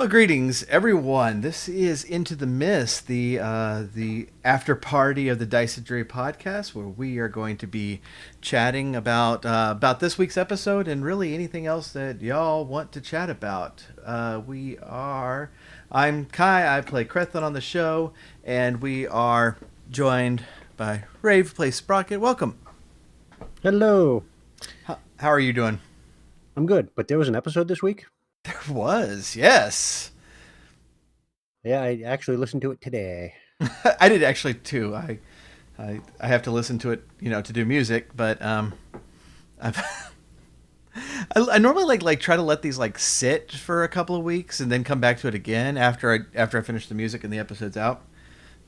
Well, greetings, everyone. This is Into the Mist, the after party of the Dice and Dre podcast, where we are going to be chatting about this week's episode and really anything else that y'all want to chat about. We are. I'm Kai. I play Crethan on the show, and we are joined by Rave, who plays Sprocket. Welcome. Hello. How are you doing? I'm good, but there was an episode this week. There was, yes. Yeah, I actually listened to it today. I did actually too. I have to listen to it, to do music, but I've I normally like try to let these like sit for a couple of weeks and then come back to it again after I finish the music and the episode's out.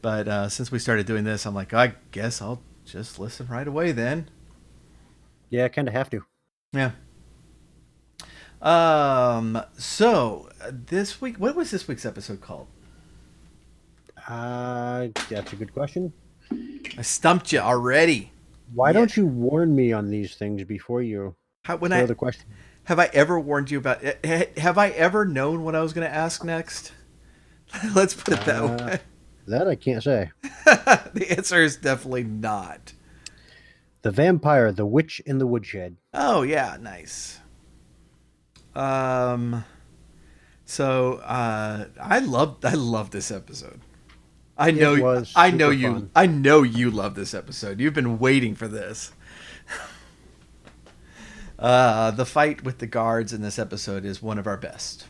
But since we started doing this, I'm like, I guess I'll just listen right away then. Yeah, I kind of have to. Yeah. So this week, what was this week's episode called? That's a good question. I stumped you already. Why Yeah. don't you warn me on these things before you throw the question? Have I ever warned you about it? Have I ever known what I was going to ask next? Let's put it that way. That I can't say. The answer is definitely not. The Vampire, the Witch in the Woodshed. Oh yeah, nice. So I love this episode. I know fun. I know you love this episode. You've been waiting for this. The fight with the guards in this episode is one of our best.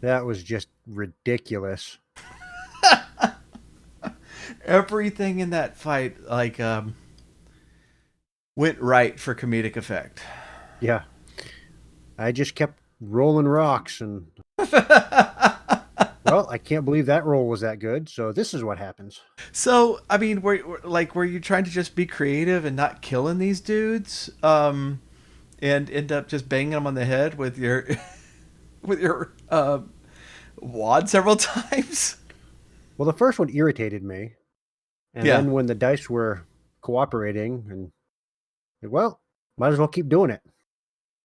That was just ridiculous. Everything in that fight went right for comedic effect. Yeah. I just kept rolling rocks and well, I can't believe that roll was that good. So this is what happens. So, I mean, were you trying to just be creative and not killing these dudes, and end up just banging them on the head with your with your wad several times? Well, the first one irritated me. And then when the dice were cooperating and well, might as well keep doing it.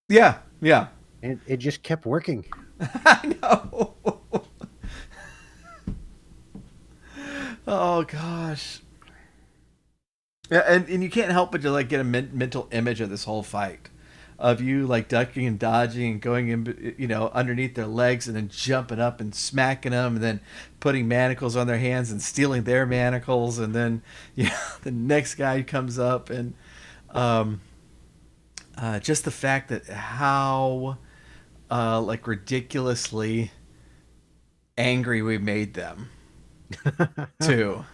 Yeah, yeah. And it just kept working. I know. Oh gosh. Yeah, and you can't help but to like get a mental image of this whole fight, of you like ducking and dodging and going in, underneath their legs and then jumping up and smacking them and then putting manacles on their hands and stealing their manacles and then the next guy comes up and just the fact that how like ridiculously angry we made them too.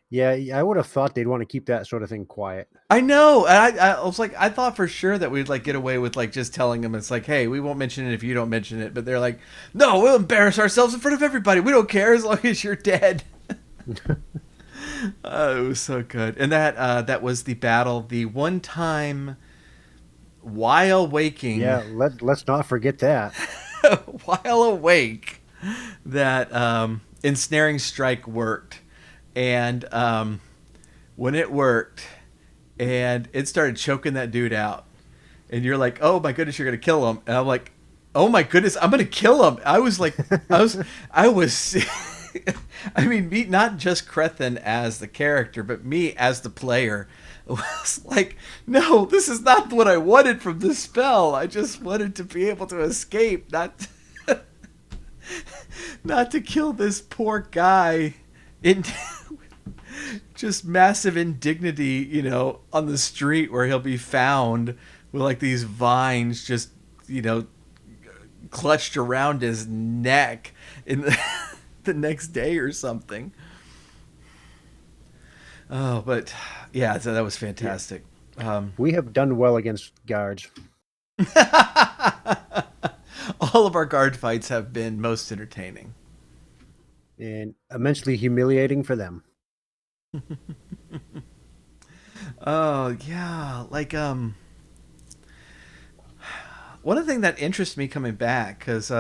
Yeah, I would have thought they'd want to keep that sort of thing quiet. I know. And I was like, I thought for sure that we'd like get away with like just telling them it's like, hey, we won't mention it if you don't mention it. But they're like, no, we'll embarrass ourselves in front of everybody. We don't care as long as you're dead. It was so good. And that was the battle, the one time while waking. Yeah, let's not forget that. While awake, that ensnaring strike worked. And when it worked and it started choking that dude out and you're like, oh my goodness, you're going to kill him. And I'm like, oh my goodness, I'm going to kill him. I was like, I was, I mean, me, not just Crethan as the character, but me as the player was like, no, this is not what I wanted from this spell. I just wanted to be able to escape, not to kill this poor guy in just massive indignity, on the street where he'll be found with like these vines just, clutched around his neck in the next day or something. Oh, but yeah, so that was fantastic. We have done well against guards. All of our guard fights have been most entertaining. And immensely humiliating for them. Oh yeah, like one of the things that interests me coming back, because if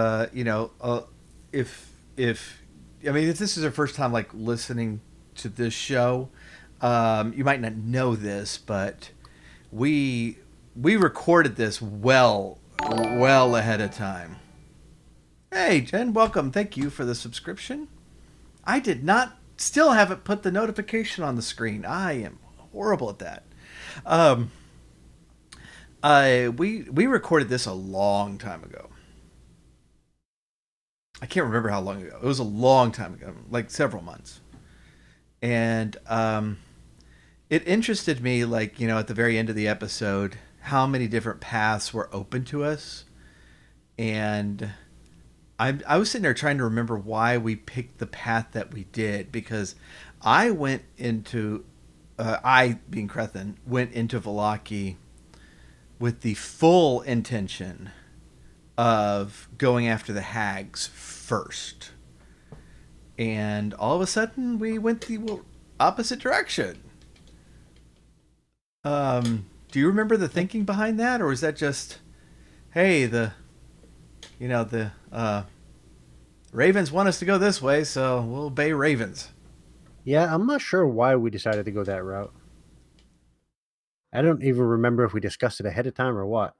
I mean if this is your first time like listening to this show, you might not know this, but we recorded this well ahead of time. Hey, Jen, welcome. Thank you for the subscription. I did not, still haven't put the notification on the screen. I am horrible at that. Um, we recorded this a long time ago. I can't remember how long ago. It was a long time ago, like several months. And it interested me, like, at the very end of the episode, how many different paths were open to us. And I was sitting there trying to remember why we picked the path that we did, because I went into, I, being Crethin, went into Valaki with the full intention of going after the hags first. And all of a sudden, we went the opposite direction. Do you remember the thinking behind that, or is that just, hey, the Ravens want us to go this way, so we'll obey Ravens? Yeah, I'm not sure why we decided to go that route. I don't even remember if we discussed it ahead of time or what.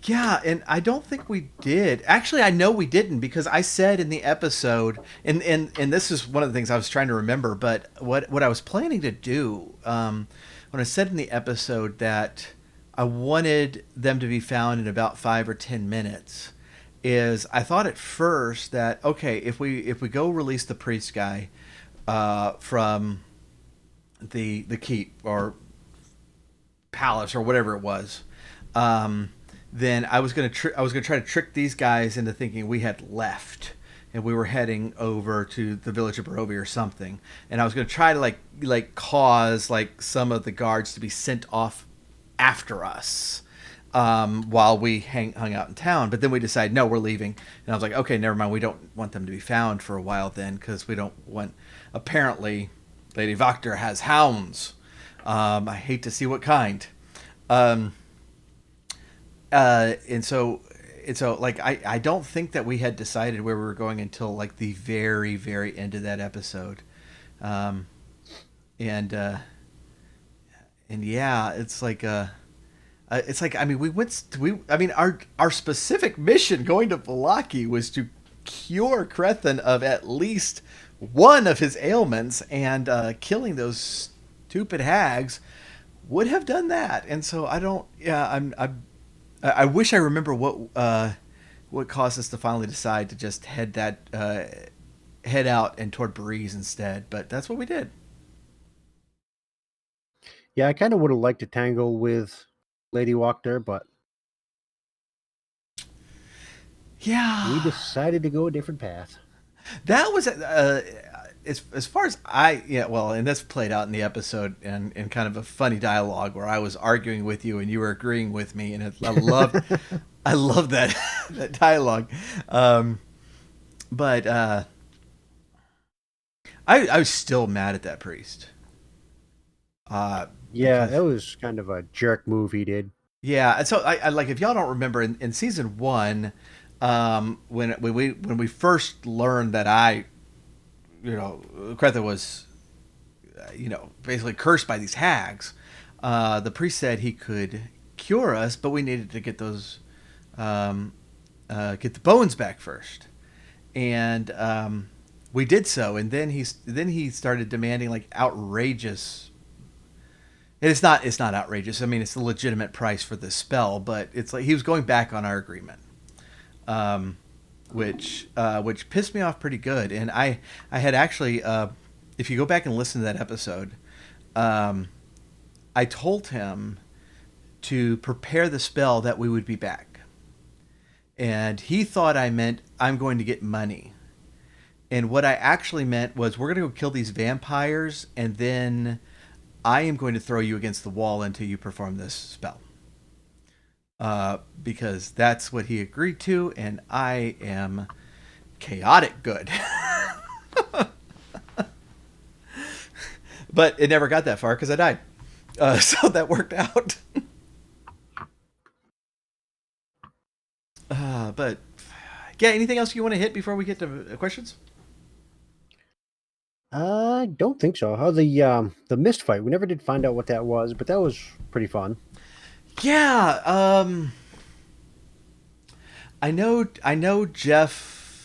Yeah, and I don't think we did. Actually, I know we didn't, because I said in the episode, and this is one of the things I was trying to remember, but what I was planning to do, when I said in the episode that I wanted them to be found in about 5 or 10 minutes, is I thought at first that, okay, if we go release the priest guy from the keep or palace or whatever it was, then I was gonna try to trick these guys into thinking we had left and we were heading over to the village of Barovia or something, and I was gonna try to like cause like some of the guards to be sent off after us, while we hung out in town. But then we decided, no, we're leaving, and I was like, okay, never mind. We don't want them to be found for a while then, because we don't want. Apparently, Lady Vactor has hounds. I hate to see what kind. Um, and so like I don't think that we had decided where we were going until like the very very end of that episode. um and uh and yeah, it's like, I mean, our specific mission going to Valaki was to cure Crethin of at least one of his ailments, and killing those stupid hags would have done that. And so I don't. Yeah, I wish I remember what caused us to finally decide to just head out and toward Belize instead. But that's what we did. Yeah, I kind of would have liked to tangle with Lady Walker, but we Yeah, decided to go a different path. that was as far as yeah, well, and that's played out in the episode in kind of a funny dialogue where I was arguing with you and you were agreeing with me, and I love that that dialogue. But I was still mad at that priest. Yeah, Because that was kind of a jerk move he did. yeah, and so I like, if y'all don't remember, in season one, when we first learned that Cretha was, basically cursed by these hags, the priest said he could cure us, but we needed to get get the bones back first, and we did so, and then he started demanding like outrageous. And it's not outrageous. I mean, it's the legitimate price for this spell, but it's like he was going back on our agreement, um, which pissed me off pretty good. And I had actually, if you go back and listen to that episode, um, I told him to prepare the spell that we would be back, and he thought I meant I'm going to get money. And what I actually meant was, we're going to go kill these vampires, and then I am going to throw you against the wall until you perform this spell. Because that's what he agreed to, and I am chaotic good. But it never got that far because I died. So that worked out. But yeah, anything else you want to hit before we get to questions? I don't think so. How the mist fight? We never did find out what that was, but that was pretty fun. Yeah, I know Jeff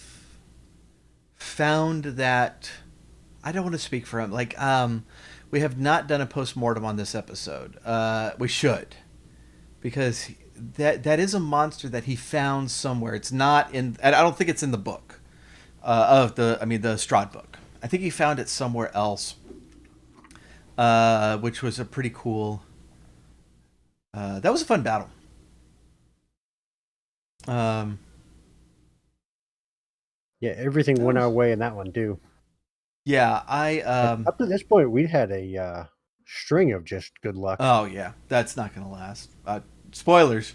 found that I don't want to speak for him. We have not done a post-mortem on this episode. We should, because that is a monster that he found somewhere. It's not in. I don't think it's in the book the Strahd book. I think he found it somewhere else, which was a pretty cool. That was a fun battle. Um, Yeah, everything went our way in that one too. yeah, Up to this point, we'd had a string of just good luck. Oh yeah, that's not gonna last. Spoilers.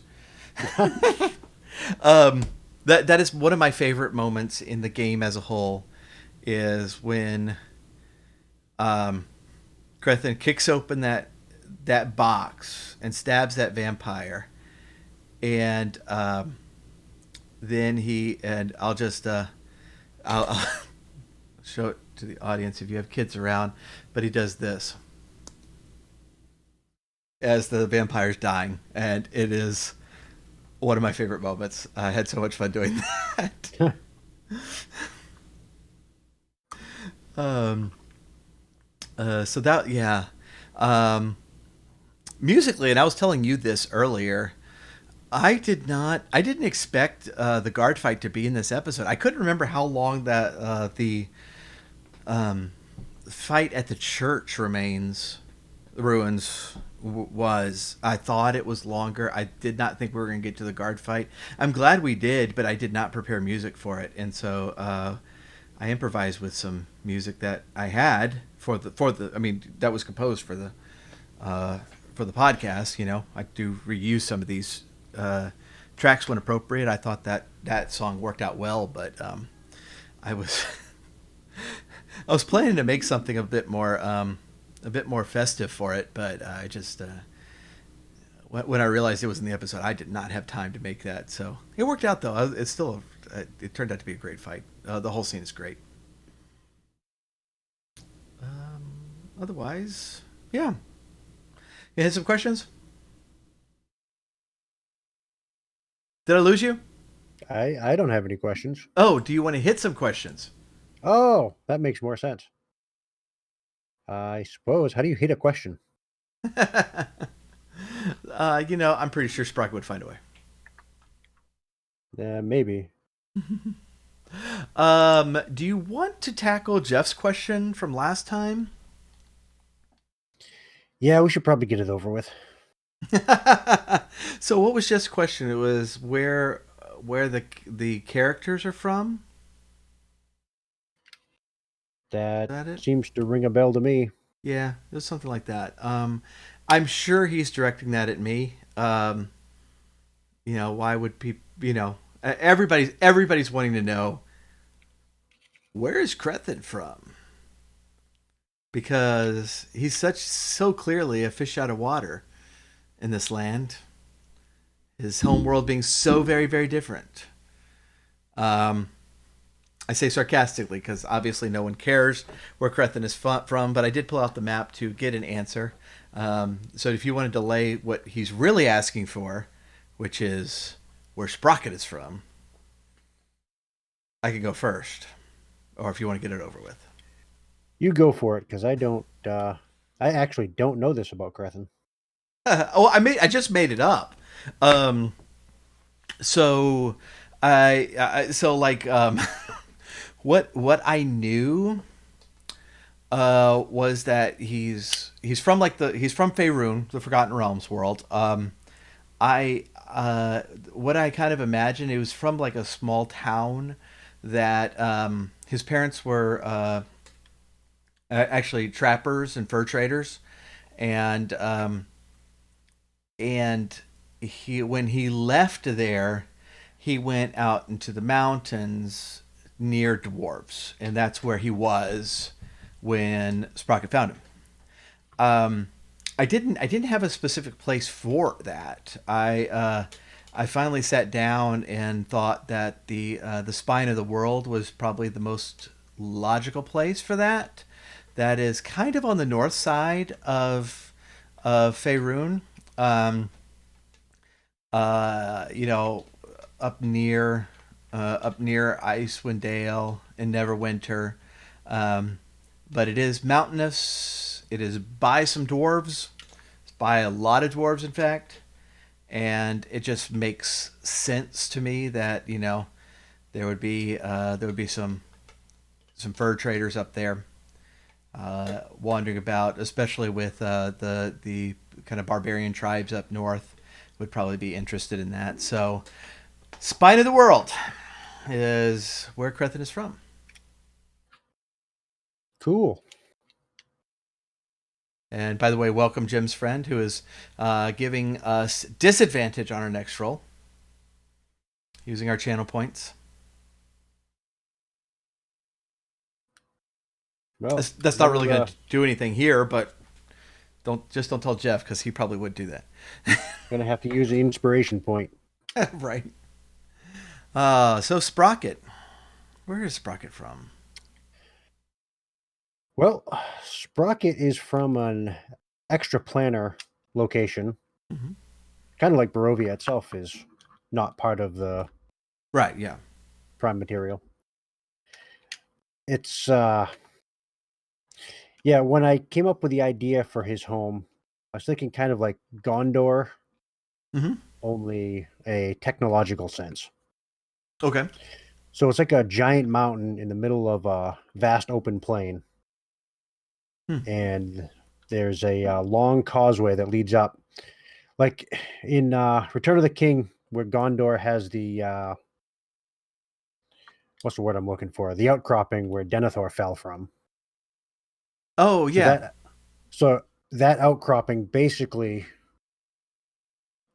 um, that is one of my favorite moments in the game as a whole, is when Crethin kicks open that box and stabs that vampire, and then I'll show it to the audience if you have kids around, but he does this as the vampire's dying, and it is one of my favorite moments. I had so much fun doing that. um, so that yeah, musically, and I was telling you this earlier. I didn't expect the guard fight to be in this episode. I couldn't remember how long the fight at the church ruins was. I thought it was longer. I did not think we were going to get to the guard fight. I'm glad we did, but I did not prepare music for it, and so I improvised with some music that I had for the. I mean, that was composed for the podcast. You know, I do reuse some of these tracks when appropriate. I thought that song worked out well, but I was I was planning to make something a bit more festive for it, but I just when I realized it was in the episode, I did not have time to make that. So it worked out though. It turned out to be a great fight. The whole scene is great. Otherwise, yeah. You had some questions? Did I lose you? I don't have any questions. Oh, do you want to hit some questions? Oh, that makes more sense. I suppose. How do you hit a question? I'm pretty sure Sprocket would find a way. Maybe. Do you want to tackle Jeff's question from last time? Yeah, we should probably get it over with. So what was Jeff's question? It was where the characters are from? That seems to ring a bell to me. Yeah, it was something like that. I'm sure he's directing that at me. Why would people, everybody's wanting to know, where is Crethin from? Because he's so clearly a fish out of water in this land. His homeworld being so very, very different. I say sarcastically because obviously no one cares where Crethin is from, but I did pull out the map to get an answer. So if you want to delay what he's really asking for, which is where Sprocket is from, I can go first. Or if you want to get it over with. You go for it, because I actually don't know this about Crethin. I just made it up. So what I knew was that he's from he's from Faerun, the Forgotten Realms world. What I kind of imagined, it was from like a small town that his parents were actually trappers and fur traders, and when he left there, he went out into the mountains near dwarves, and that's where he was when Sprocket found him. I didn't have a specific place for that. I finally sat down and thought that the spine of the world was probably the most logical place for that. That is kind of on the north side of Faerun. Up near up near Icewind Dale and Neverwinter. Um, but it is mountainous. It is by some dwarves. It's by a lot of dwarves, in fact. And it just makes sense to me that there would be some fur traders up there wandering about, especially with the kind of barbarian tribes up north would probably be interested in that. So, Spine of the World is where Crethin is from. Cool. And by the way, welcome Jim's friend who is giving us disadvantage on our next roll using our channel points. Well, That's not really going to do anything here, but don't tell Jeff because he probably would do that. Gonna have to use the inspiration point. Right. So Sprocket. Where is Sprocket from? Well, Sprocket is from an extra planar location. Mm-hmm. Kind of like Barovia itself is not part of the Right, yeah. prime material. It's yeah, when I came up with the idea for his home, I was thinking kind of like Gondor, Mm-hmm. only a technological sense. Okay. So it's like a giant mountain in the middle of a vast open plain. Hmm. And there's a long causeway that leads up. Like in Return of the King, where Gondor has the what's the word I'm looking for? The outcropping where Denethor fell from. Oh, So yeah. that outcropping basically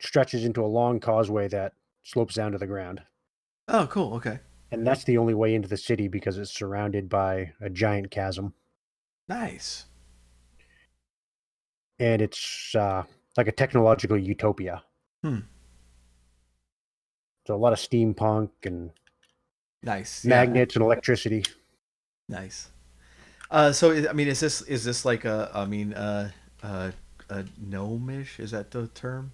stretches into a long causeway that slopes down to the ground. Oh, cool. Okay. And that's the only way into the city because it's surrounded by a giant chasm. Nice. And it's like a technological utopia. Hmm. So a lot of steampunk and Nice. Yeah. magnets and electricity. Nice. So I mean, is this like a gnomish? Is that the term?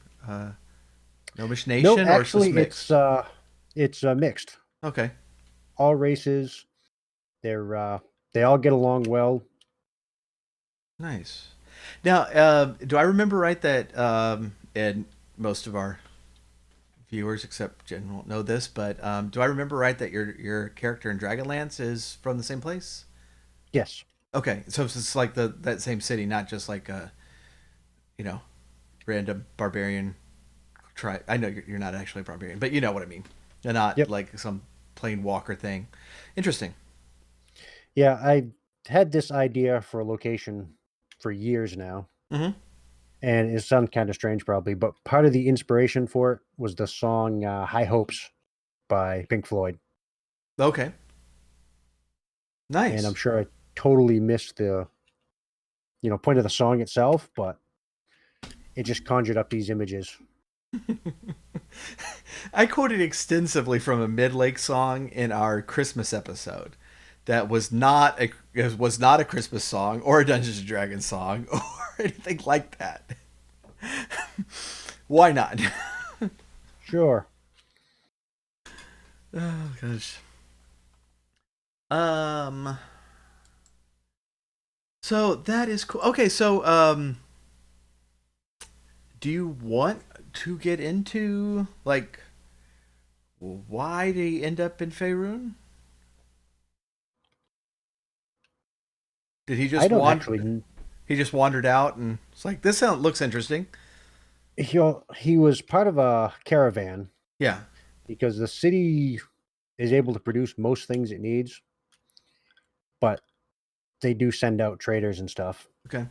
Gnomish No, nation, or is this actually, mixed? it's mixed. Okay. All races, they're they all get along well. Nice. Now, do I remember right that and most of our viewers, except Jen, won't know this, but do I remember right that your character in Dragonlance is from the same place? Yes, Okay, so it's like that same city, not just like a you know random barbarian tribe. I know you're not actually a barbarian, but you know what I mean. They're not yep, like some plain walker thing. Interesting. yeah. I had this idea for a location for years now, Mm-hmm. and it sounds kind of strange, probably, but part of the inspiration for it was the song "High Hopes" by Pink Floyd, Okay. and I'm Nice. sure I totally missed the point of the song itself, but it just conjured up these images. I quoted extensively from a Mid Lake song in our Christmas episode. That was not a Christmas song or a Dungeons and Dragons song or anything like that. Why not? Sure. Oh gosh. Um. So that is cool. Okay, so do you want to get into like why did he end up in Faerun? Did he I just don't wander? actually. He just wandered out and it's like this sound looks interesting. He was part of a caravan Yeah. because the city is able to produce most things it needs, but they do send out traders and stuff. Okay.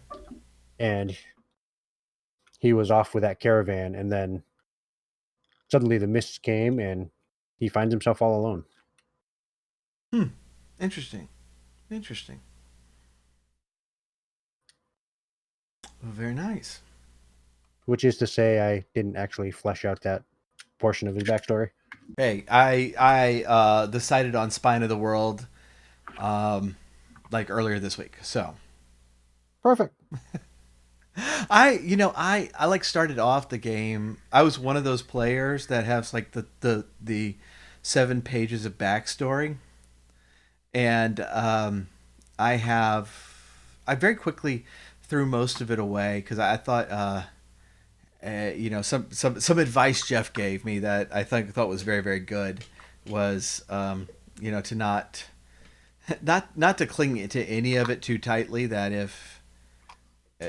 And he was off with that caravan, and then suddenly the mists came, and he finds himself all alone. Hmm. Interesting. Interesting. Well, very nice. Which is to say, I didn't actually flesh out that portion of his backstory. Hey, I decided on Spine of the World um like earlier this week. So Perfect. I like started off the game. I was one of those players that has like the 7 pages of backstory, and I very quickly threw most of it away because I thought some advice Jeff gave me that I thought was very, very good was to not to cling to any of it too tightly. That if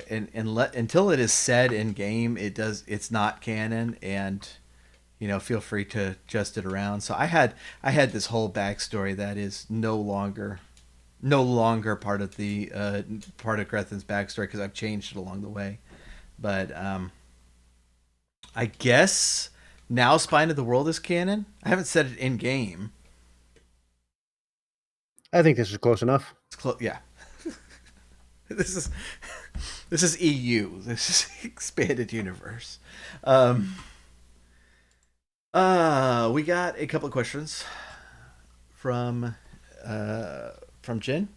and let until it is said in game, it's not canon, and feel free to adjust it around. So I had this whole backstory that is no longer part of the part of Grethen's backstory because I've changed it along the way. But I guess now Spine of the World is canon. I haven't said it in game. I think this is close enough. It's close. Yeah. this is this is EU. This is expanded universe. We got a couple of questions from Jen.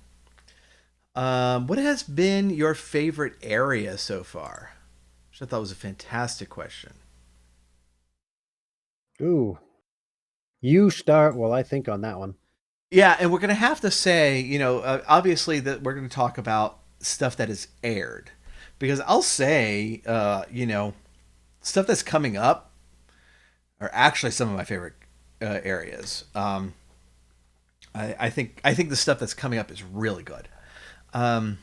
What has been your favorite area so far? Which I thought was a fantastic question. Ooh, you start while I think on that one. Yeah, and we're gonna have to say, obviously that we're gonna talk about stuff that is aired, because I'll say, stuff that's coming up are actually some of my favorite areas. I think the stuff that's coming up is really good. Um,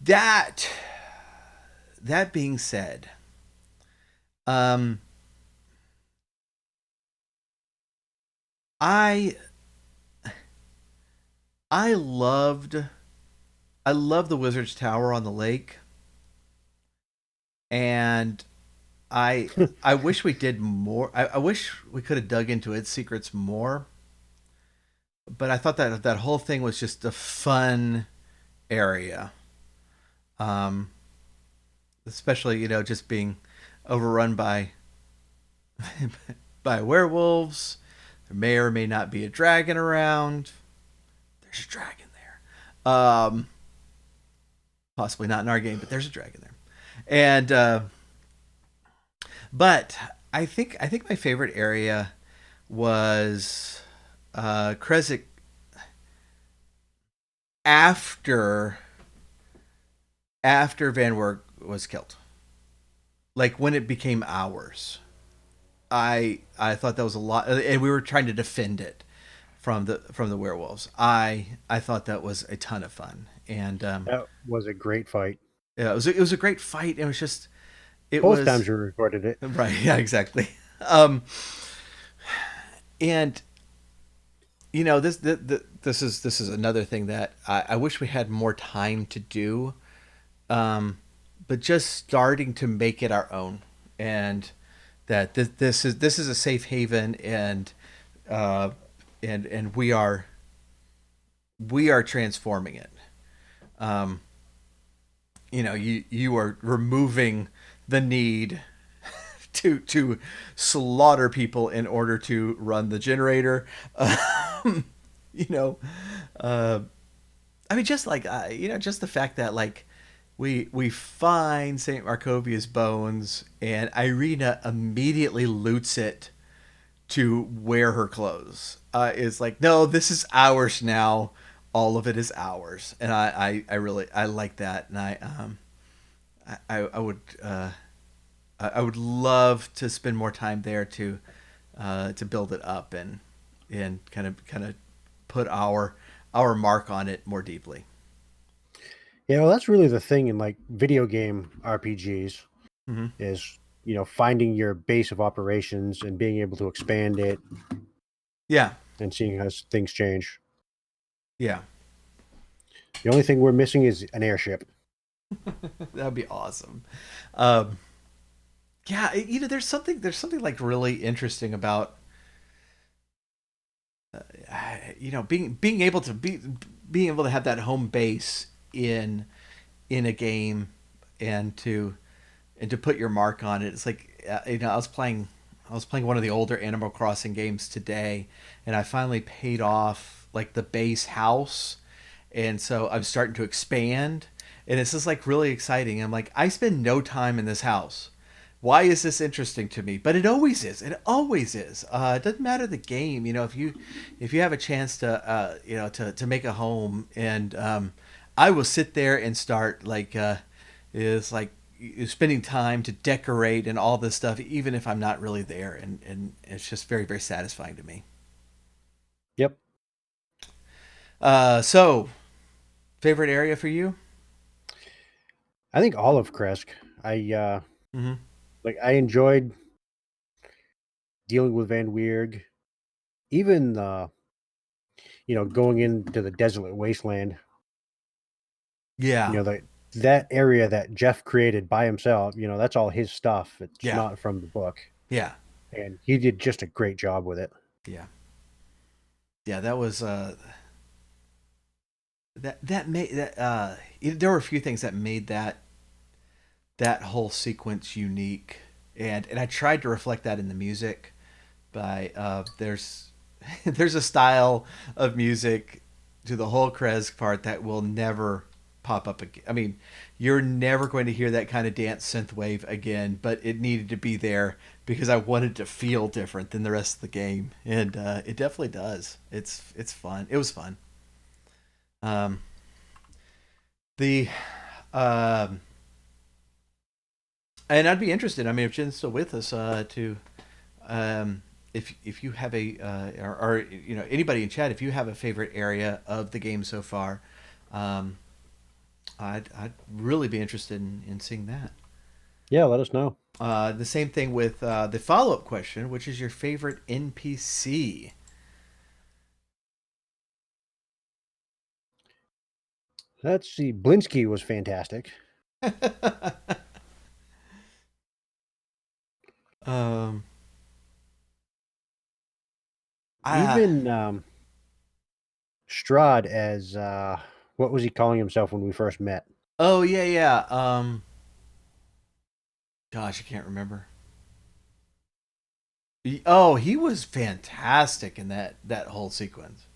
that that being said, um, I I loved I loved the Wizard's Tower on the lake, and I wish we did more. I wish we could have dug into its secrets more. But I thought that whole thing was just a fun area, um, especially just being overrun by by werewolves. There may or may not be a dragon around. There's a dragon there. Possibly not in our game, but there's a dragon there. And but I think my favorite area was Kresik after Van Werk was killed. Like when it became ours. I thought that was a lot, and we were trying to defend it from the werewolves. I thought that was a ton of fun, and That was a great fight. yeah, it was a great fight. It was just it Both was times we recorded it. right. Yeah, exactly. Um, and this is another thing that I wish we had more time to do, but just starting to make it our own, and that this is a safe haven, uh, and we are transforming it. Um, you are removing the need to slaughter people in order to run the generator. You know, uh, I mean, just like just the fact that like we find Saint Markovia's bones, and Irina immediately loots it to wear her clothes. Is like, no, this is ours now. All of it is ours, and I really I like that, and I would I would love to spend more time there to build it up and kind of put our mark on it more deeply. Yeah, well, that's really the thing in like video game RPGs Hmm. is finding your base of operations and being able to expand it Yeah, and seeing how things change. yeah, The only thing we're missing is an airship. that would be awesome. Um, yeah, there's something like really interesting about being able to have that home base in a game, and to put your mark on it. It's like I was playing one of the older Animal Crossing games today, and I finally paid off like the base house, and so I'm starting to expand, and it's just like really exciting. I'm like, I spend no time in this house, why is this interesting to me? But it always is. It always is. It doesn't matter the game. If you have a chance to to make a home, and I will sit there and start is like spending time to decorate and all this stuff, even if I'm not really there, and it's just very very satisfying to me. Yep. So favorite area for you? I think all of Kresk. I Mm-hmm. I enjoyed dealing with Van Weirg, even going into the desolate wasteland. You Yeah, know, that area that Jeff created by himself, that's all his stuff. It's yeah, not from the book. yeah, And he did just a great job with it. yeah, yeah. That was that made that there were a few things that made that whole sequence unique, and I tried to reflect that in the music. By there's there's a style of music to the whole Krez part that will never pop up again. I mean, you're never going to hear that kind of dance synthwave again, but it needed to be there because I wanted to feel different than the rest of the game, and it definitely does. It's fun. It was fun. Um, the um, and I'd be interested. I mean, if Jen's still with us, to if you have a or anybody in chat, if you have a favorite area of the game so far, um, I'd really be interested in seeing that. Yeah, let us know. The same thing with the follow up question, which is your favorite NPC? Let's see. Blinsky was fantastic. um, I Even Strahd as what was he calling himself when we first met? oh yeah yeah gosh, I can't remember. Oh, he was fantastic in that whole sequence.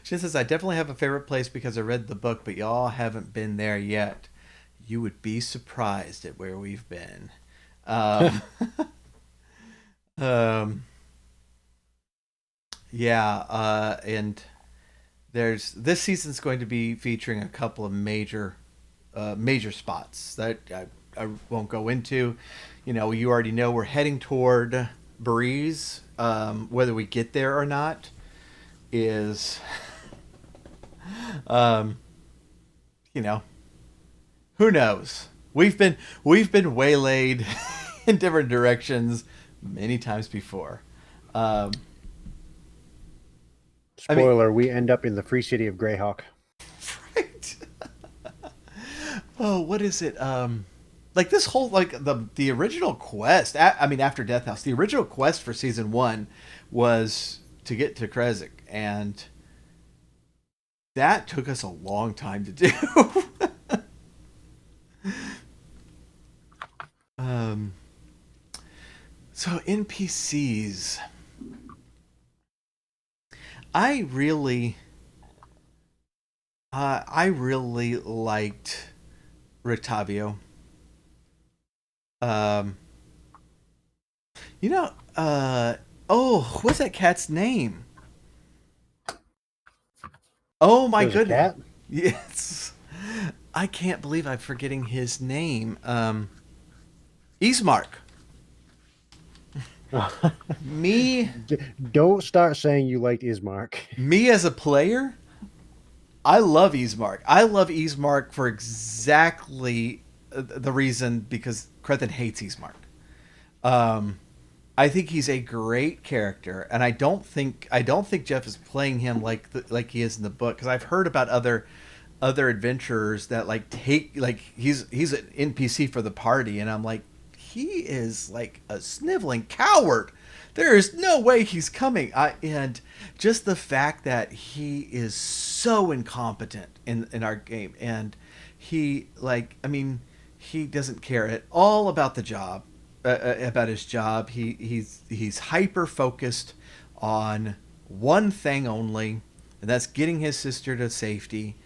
She says, I definitely have a favorite place because I read the book, but y'all haven't been there yet. You would be surprised at where we've been. Um, um, yeah, and there's this season's going to be featuring a couple of major spots that I won't go into. You already know we're heading toward Breeze. Whether we get there or not is, um, you know, who knows? We've been waylaid in different directions many times before. Um, I mean, Spoiler: we end up in the free city of Greyhawk. right? Oh, what is it? Like this whole like the original quest. I mean, after Death House, the original quest for season one was to get to Krezk, and that took us a long time to do. um, so NPCs, I really, I really liked Rictavio. Um, you know, oh, what's that cat's name? Oh my There's a goodness. cat. Yes. I can't believe I'm forgetting his name. Ismark. Me Don't start saying you liked Ismark. me as a player, I love Ismark. I love Ismark for exactly the reason because Krethin hates Ismark. Um, I think he's a great character, and I don't think Jeff is playing him like he is in the book because I've heard about other adventurers that like take like he's an NPC for the party, and I'm like he is like a sniveling coward. There is no way he's coming. And just the fact that he is so incompetent in our game, and he like I mean he doesn't care at all about the job, about his job. He's hyper focused on one thing only, and that's getting his sister to safety.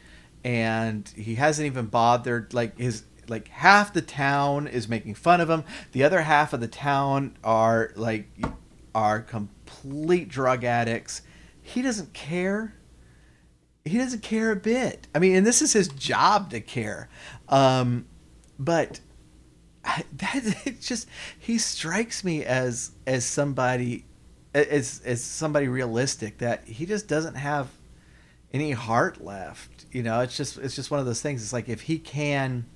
and he hasn't even bothered. Like his like half the town is making fun of him. The other half of the town are complete drug addicts. He doesn't care. He doesn't care a bit. I mean, and this is his job to care. But that it's just he strikes me as somebody as somebody realistic that he just doesn't have any heart left. It's just one of those things. It's like if he can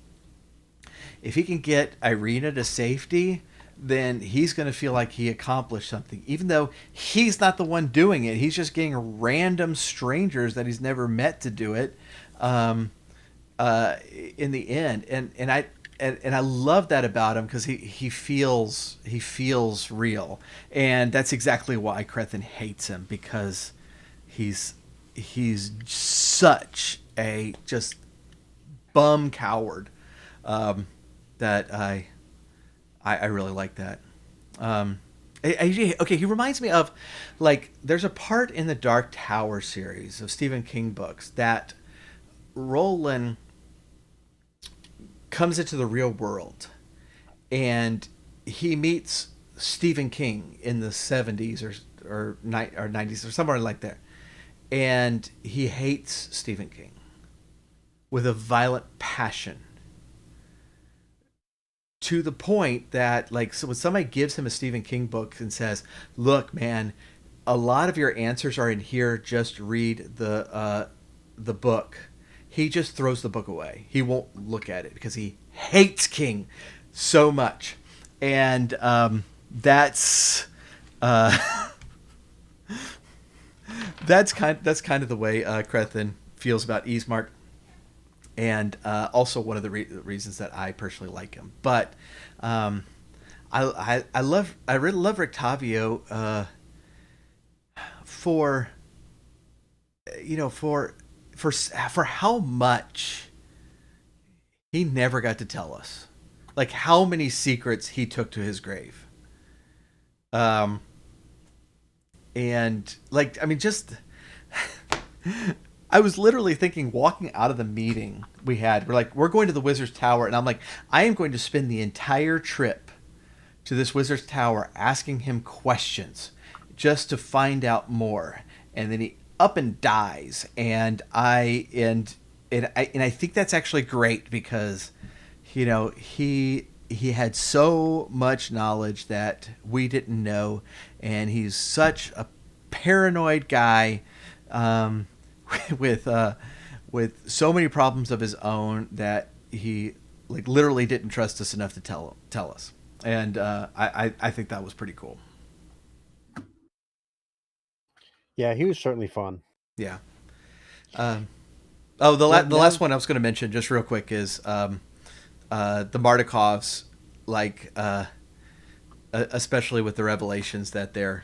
get Irina to safety, then he's going to feel like he accomplished something, even though he's not the one doing it. He's just getting random strangers that he's never met to do it. Um, in the end, and I love that about him because he feels real, and that's exactly why Crethin hates him, because he's he's such a just bum coward, um, that I really like that. Um, okay, he reminds me of, like, there's a part in the Dark Tower series of Stephen King books that Roland comes into the real world, and he meets Stephen King in the 70s or 90s or somewhere like that, and he hates Stephen King with a violent passion, to the point that, like, so when somebody gives him a Stephen King book and says, "Look, man, a lot of your answers are in here. Just read the book." He just throws the book away. He won't look at it because he hates King so much, and uh, that's kind of the way Crethin feels about Ismark, and also one of the reasons that I personally like him. But um, I really love Rictavio, for for how much he never got to tell us, like how many secrets he took to his grave. Um, and, like, I mean, just I was literally thinking, walking out of the meeting we had, we're going to the Wizard's Tower, and I'm like, I am going to spend the entire trip to this Wizard's Tower asking him questions just to find out more. And then he up and dies, and I think that's actually great, because he had so much knowledge that we didn't know, and he's such a paranoid guy, um, with with so many problems of his own, that he, like, literally didn't trust us enough to tell us, and I think that was pretty cool. Yeah, he was certainly fun. Yeah. Um, oh, Well, the last now, one I was going to mention just real quick is, the Mardikovs, like, especially with the revelations that they're,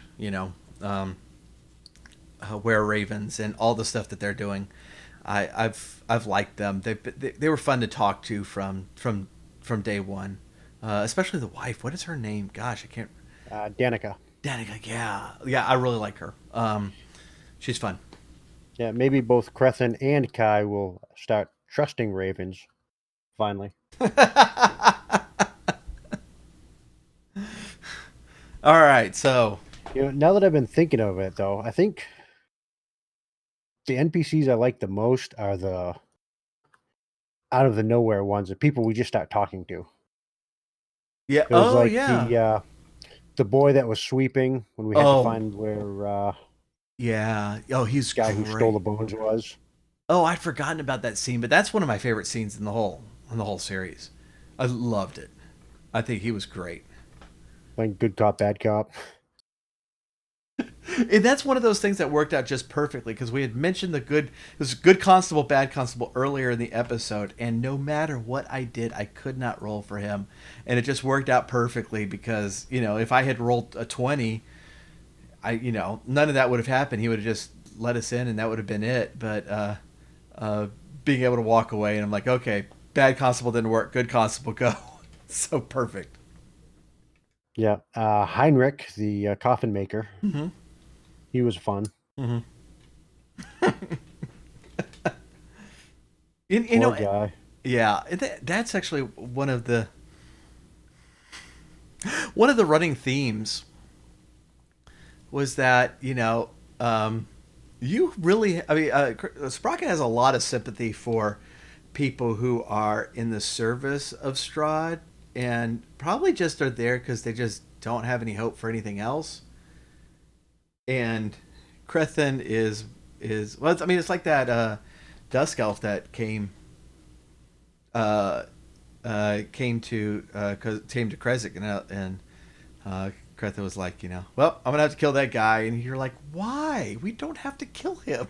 were ravens and all the stuff that they're doing. I've liked them. They were fun to talk to from day one, especially the wife. What is her name? Gosh, I can't. Danica. Danica. Yeah, yeah. I really like her. She's fun. Yeah, maybe both Crethin and Kai will start trusting ravens finally. All right, so Now that I've been thinking of it, though, I think the NPCs I like the most are the out of the nowhere ones, the people we just start talking to. yeah. It was Oh like yeah. the boy that was sweeping when we had to Oh find where yeah. Oh, he's guy who stole great. the bones was. Oh, I'd forgotten about that scene, but that's one of my favorite scenes in the whole series. I loved it. I think he was great. Like good cop, bad cop. And that's one of those things that worked out just perfectly, because we had mentioned this good constable, bad constable earlier in the episode, and no matter what I did, I could not roll for him, and it just worked out perfectly, because if I had rolled a 20, none of that would have happened. He would have just let us in, and that would have been it. But uh, being able to walk away, and I'm like, okay, bad constable didn't work, good constable, go. So perfect. Yeah, Heinrich, the coffin maker. Mm-hmm. He was fun. Mm-hmm. You Poor know, guy. yeah, that's actually one of the running themes was that you really, I mean, Sprocket has a lot of sympathy for people who are in the service of Strahd and probably just are there because they just don't have any hope for anything else. And Crethin is well, I mean, it's like that Dusk Elf that uh, came to Krezk and Crethin was like, well, I'm gonna have to kill that guy, and you're like, why? We don't have to kill him.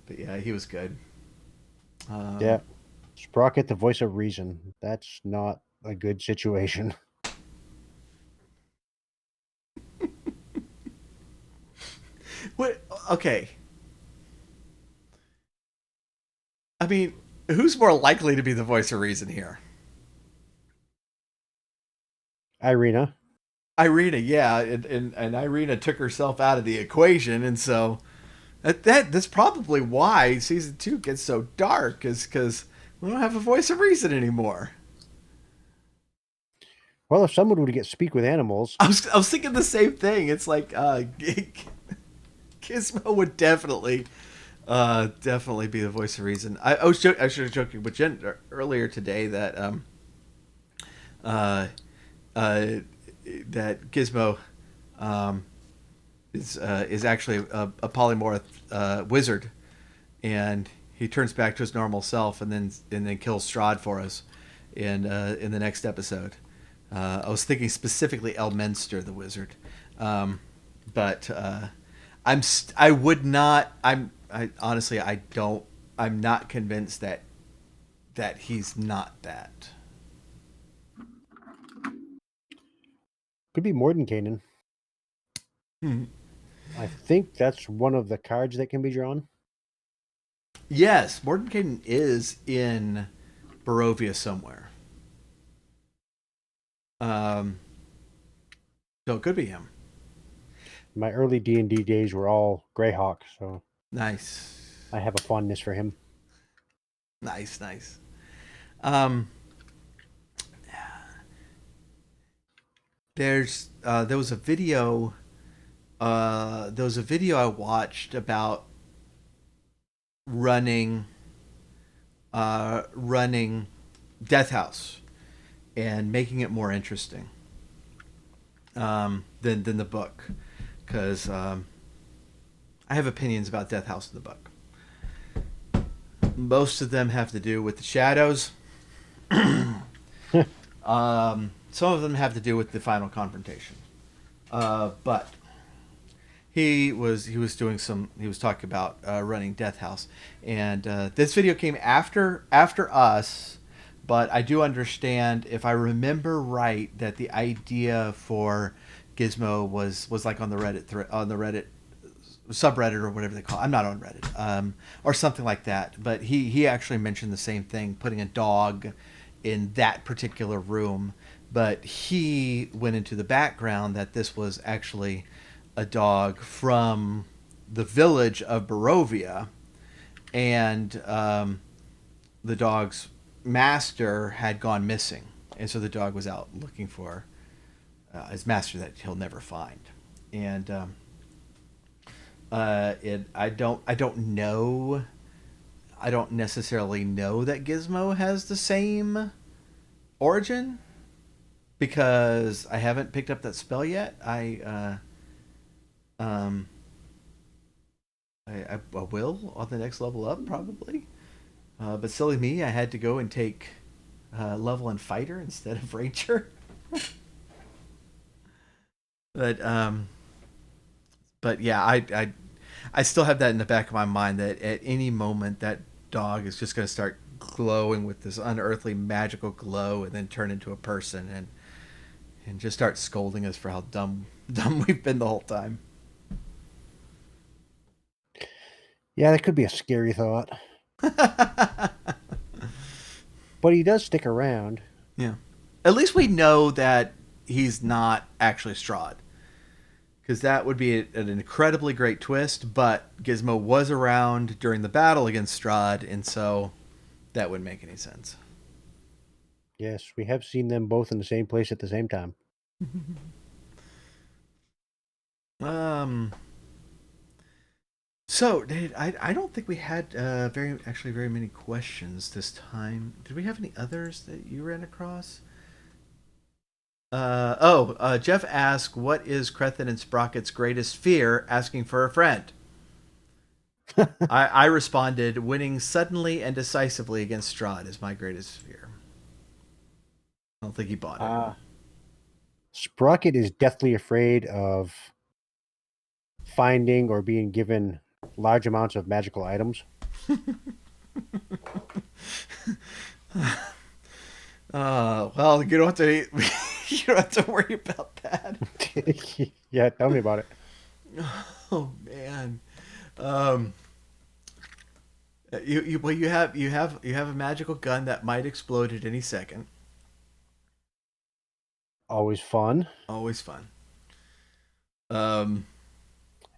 But yeah, he was good. Yeah. Um, Sprocket, the voice of reason. That's not a good situation. what? Okay, I mean, who's more likely to be the voice of reason here? Irina. Irina, yeah, and Irina took herself out of the equation, and so that's probably why season 2 gets so dark, is because we don't have a voice of reason anymore. Well, if someone would get speak with animals, I was thinking the same thing. It's like Gizmo would definitely be the voice of reason. I should have joking with Jen earlier today that uh, uh, that Gizmo um, is actually a polymorph wizard, and he turns back to his normal self, and then kills Strahd for us in the next episode. I was thinking specifically Elminster, the wizard, but I would not. I honestly I don't. I'm not convinced that he's not that. could be Mordenkainen. Hmm. I think that's one of the cards that can be drawn. Yes, Mordenkainen is in Barovia somewhere. Um, so it could be him. My early D&D days were all Greyhawk, so Nice, I have a fondness for him. nice, nice. Um, there was a video. There was a video I watched about running running Death House and making it more interesting than the book, because I have opinions about Death House in the book. Most of them have to do with the shadows. Some of them have to do with the final confrontation. But he was talking about running Death House, and this video came after us. But I do understand, if I remember right, that the idea for Gizmo was like on the Reddit subreddit or whatever they call it. I'm not on Reddit, or something like that. But he actually mentioned the same thing, putting a dog in that particular room. But he went into the background that this was actually a dog from the village of Barovia, and the dog's master had gone missing, and so the dog was out looking for his master that he'll never find. And I don't know. I don't necessarily know that Gizmo has the same origin because I haven't picked up that spell yet. Um, I will on the next level up probably. But silly me, I had to go and take level and fighter instead of ranger. but but yeah, I still have that in the back of my mind that at any moment that dog is just going to start glowing with this unearthly magical glow and then turn into a person and just start scolding us for how dumb we've been the whole time. Yeah, that could be a scary thought. But he does stick around. Yeah. At least we know that he's not actually Strahd. because that would be an incredibly great twist. But Gizmo was around during the battle against Strahd, and so that wouldn't make any sense. Yes, we have seen them both in the same place at the same time. Um. So, Dave, I don't think we had very many questions this time. Did we have any others that you ran across? Jeff asked, "What is Crethin and Sprocket's greatest fear?" Asking for a friend. I responded, "Winning suddenly and decisively against Strahd is my greatest fear." I don't think he bought it. Uh, Sprocket is deathly afraid of finding or being given large amounts of magical items. Well, you don't have to. You don't have to worry about that. Yeah, tell me about it. Oh man. Um, you have a magical gun that might explode at any second. Always fun. Always fun. Um,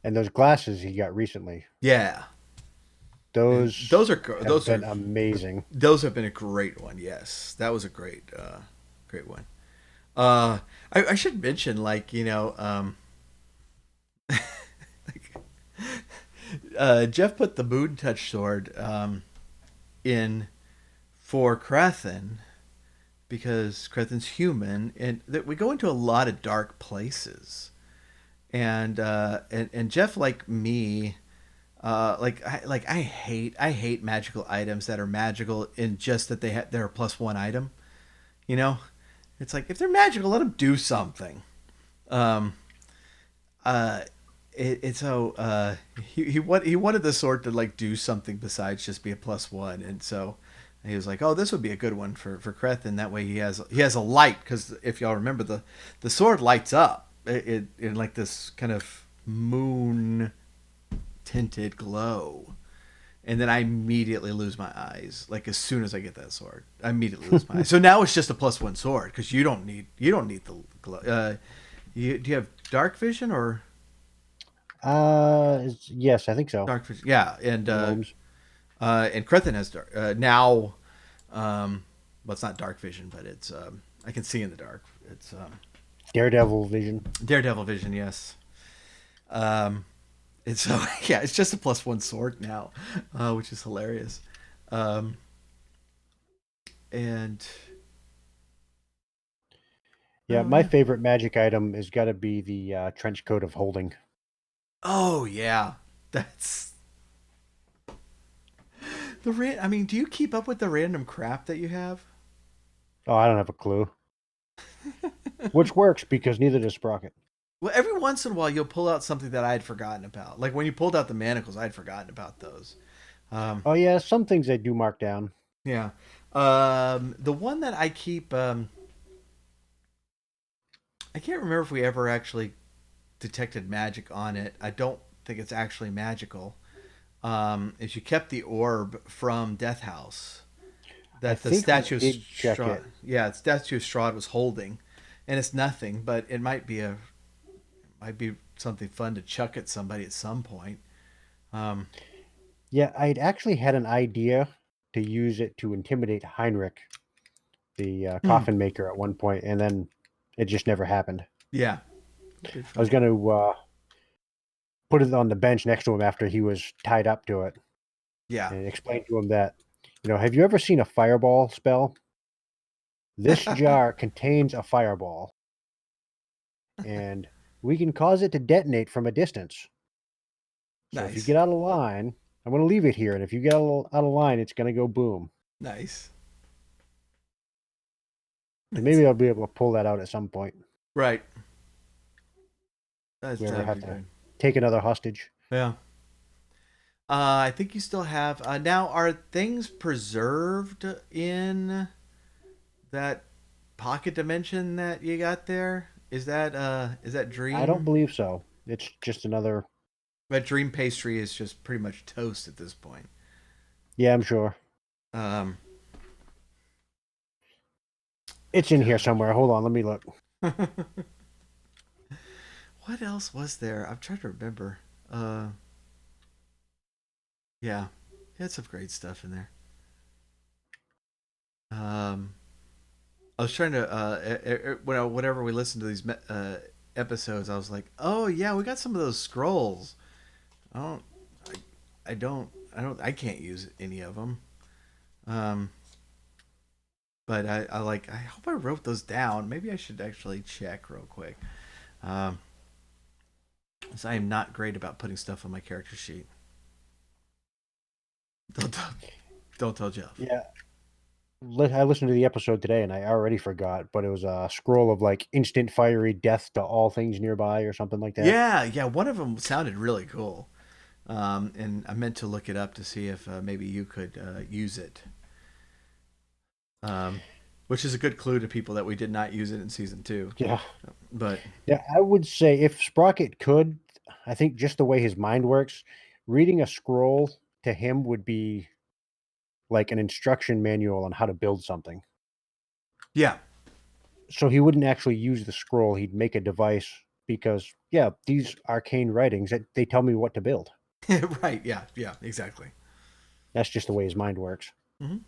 And those glasses he got recently, yeah, and those have those been are amazing. those have been a great one. Yes, that was a great one. Uh, I should mention, like, like, Jeff put the Moon Touch sword in for Crethin because Crethin's human, and that we go into a lot of dark places. And Jeff, like me, I hate magical items that are magical in just that they're a plus one item. You know, it's like if they're magical, let them do something. Um, uh, it's so he wanted the sword to like do something besides just be a plus one, and so he was like, "Oh, this would be a good one for Krethin. That way he has a light because if y'all remember the sword lights up it in like this kind of moon tinted glow." And then I immediately lose my eyes. Like as soon as I get that sword, I immediately lose my eyes. So now it's just a plus one sword because you don't need the glow. Do you have dark vision or Yes, I think so. dark vision? Yeah, Gnomes. and Krethin has dark now. Well, it's not dark vision, but it's I can see in the dark. It's Daredevil vision. Daredevil vision. Yes. Um, and so yeah, it's just a plus one sword now, which is hilarious. Um, and Yeah, oh my yeah. favorite magic item has got to be the trench coat of holding. Oh yeah, that's I mean, do you keep up with the random crap that you have? Oh, I don't have a clue. Which works because neither does Sprocket. Well, every once in a while you'll pull out something that I had forgotten about. Like when you pulled out the manacles, I'd forgotten about those. Um, Oh yeah, some things I do mark down. yeah. The one that I keep, I can't remember if we ever actually detected magic on it. I don't think it's actually magical. Is you kept the orb from Death House I that the think we statue of did check Strahd, it. yeah, the statue of Strahd was holding, and it's nothing, but it might be something fun to chuck at somebody at some point. Um, Yeah, I'd actually had an idea to use it to intimidate Heinrich, the coffin maker, at one point, and then it just never happened. yeah, that'd be I was fun. going to put it on the bench next to him after he was tied up to it Yeah. and explain to him that, have you ever seen a fireball spell? This jar contains a fireball, and we can cause it to detonate from a distance. So if you Nice, get out of line, I'm going to leave it here, and if you get out of line, it's going to go boom. nice. So That's maybe I'll be able to pull that out at some point right. if we ever That'd have be to good. take another hostage. Yeah. I think you still have. Now, are things preserved in that pocket dimension that you got there? Is that I don't dream? believe so. It's just another. That dream pastry is just pretty much toast at this point. Yeah, I'm sure. Um, It's in here somewhere. Hold on, let me look. what else was there? I'm trying to remember. Uh, yeah, he had some great stuff in there. Um, I was trying to whenever we listened to these episodes, I was like, oh yeah, we got some of those scrolls. I don't, I can't use any of them. Um, but I hope I wrote those down. Maybe I should actually check real quick. Um, 'Cause I am not great about putting stuff on my character sheet. Don't tell, don't tell Jeff. Yeah, I listened to the episode today and I already forgot, but it was a scroll of like instant fiery death to all things nearby or something like that. Yeah, yeah. One of them sounded really cool, and I meant to look it up to see if maybe you could use it. Um, which is a good clue to people that we did not use it in season two. Yeah. But Yeah, I would say if Sprocket could, I think just the way his mind works, reading a scroll to him would be like an instruction manual on how to build something. yeah, So he wouldn't actually use the scroll, he'd make a device because yeah, these arcane writings that they tell me what to build. right. Yeah, yeah, exactly. That's just the way his mind works. Hmm.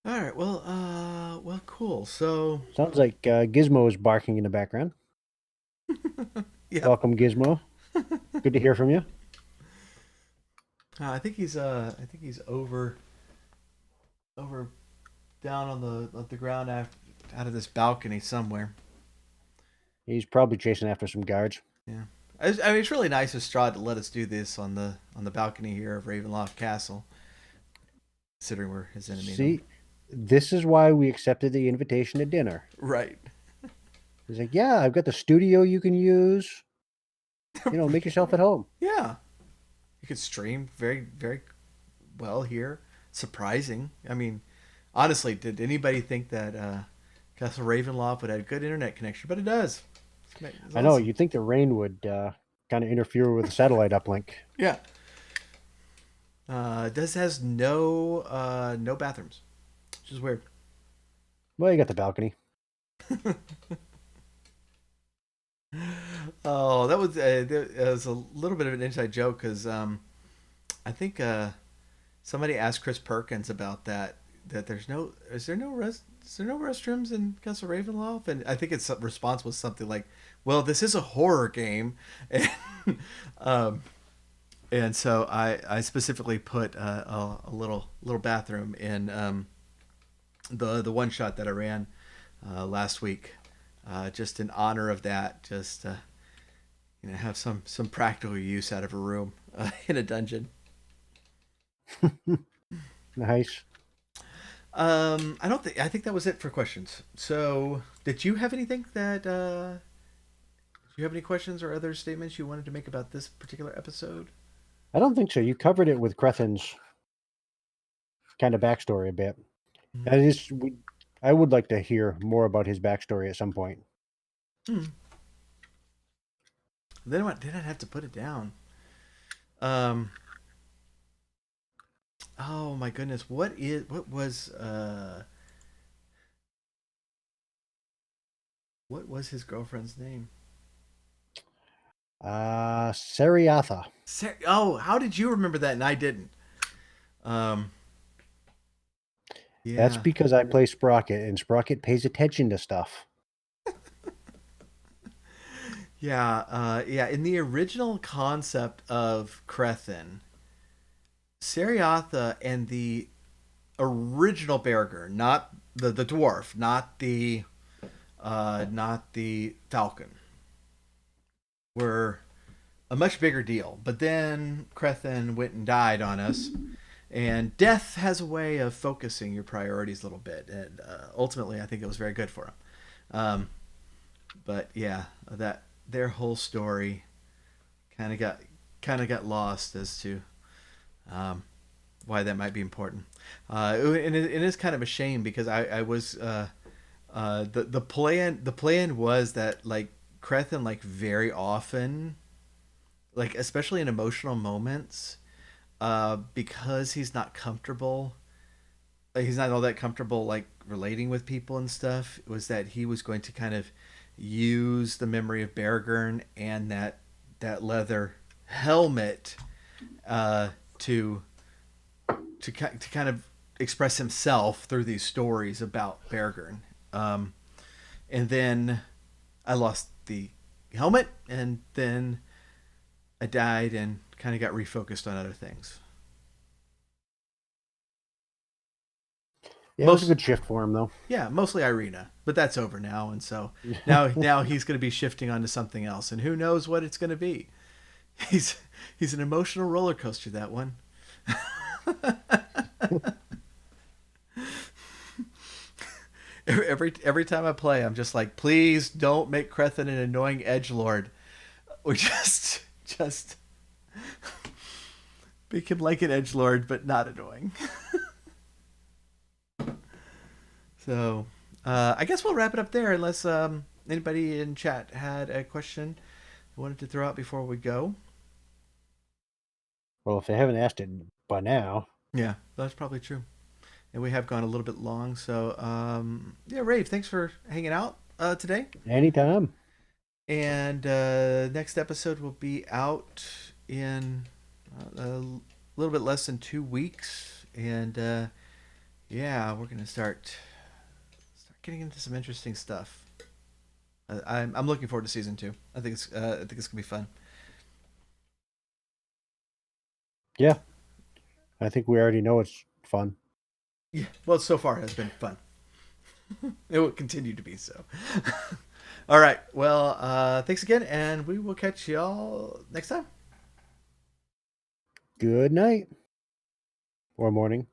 All right. Well, well, cool. So, Sounds like Gizmo is barking in the background. yeah, Welcome, Gizmo. Good to hear from you. I think he's over down on the ground out of this balcony somewhere. He's probably chasing after some guards. Yeah. I mean, it's really nice of Strahd to let us do this on the balcony here of Ravenloft Castle, considering we're his enemy now. See, this is why we accepted the invitation to dinner. Right. He's like, yeah, I've got the studio you can use. You know, make yourself at home. Yeah. You could stream very well here. Surprising. I mean, honestly, did anybody think that Castle Ravenloft would have a good internet connection? But it does. It's I know, awesome. you'd think the rain would kind of interfere with the satellite uplink. Yeah. This has no bathrooms, which is weird. Well, you got the balcony. Oh, that was a little bit of an inside joke because I think somebody asked Chris Perkins about that. That is there no restrooms in Castle Ravenloft? And I think its response was something like, "Well, this is a horror game," and um, and so I specifically put a little bathroom in the one shot that I ran last week, just in honor of that. Just have some practical use out of a room in a dungeon. Nice. I don't think I think that was it for questions. So, did you have anything that do you have any questions or other statements you wanted to make about this particular episode? I don't think so. You covered it with Crethin's kind of backstory a bit. Mm-hmm. I just, I would like to hear more about his backstory at some point. Hmm. Then what? Did I have to put it down? Um. Oh my goodness. What was his girlfriend's name? Seriatha. Oh, how did you remember that and I didn't? Um. That's Yeah. because I play Sprocket, and Sprocket pays attention to stuff. Yeah. Yeah. In the original concept of Crethin, Seriatha and the original Berger, not the dwarf, not the falcon, were a much bigger deal. But then Crethin went and died on us, and death has a way of focusing your priorities a little bit, and ultimately, I think it was very good for him. Um, but yeah, that their whole story kind of got lost as to um, why that might be important. And it is kind of a shame because I was the plan was that like Crethin like very often, like especially in emotional moments, because he's not comfortable he's not all that comfortable like relating with people and stuff, was that he was going to kind of use the memory of Beargurn and that leather helmet uh, to to kind of express himself through these stories about Beargurn. And then I lost the helmet, and then I died and kind of got refocused on other things. Yeah, it was a Most good shift for him, though. Yeah, mostly Irina, but that's over now, and so now he's going to be shifting onto something else, and who knows what it's going to be. He's he's an emotional roller coaster, that one. Every time I play, I'm just like, please don't make Crethin an annoying edge lord, or just make him like an edge lord, but not annoying. So I guess we'll wrap it up there, unless anybody in chat had a question they wanted to throw out before we go. Well, if they haven't asked it by now, Yeah, that's probably true. And we have gone a little bit long. So, yeah, Rave, thanks for hanging out today. anytime. And next episode will be out in a little bit less than 2 weeks. And yeah, we're gonna start getting into some interesting stuff. I'm looking forward to season 2. I think it's gonna be fun. Yeah, I think we already know it's fun. Yeah, well, so far has been fun. It will continue to be so. All right. Well, thanks again, and we will catch y'all next time. Good night or morning.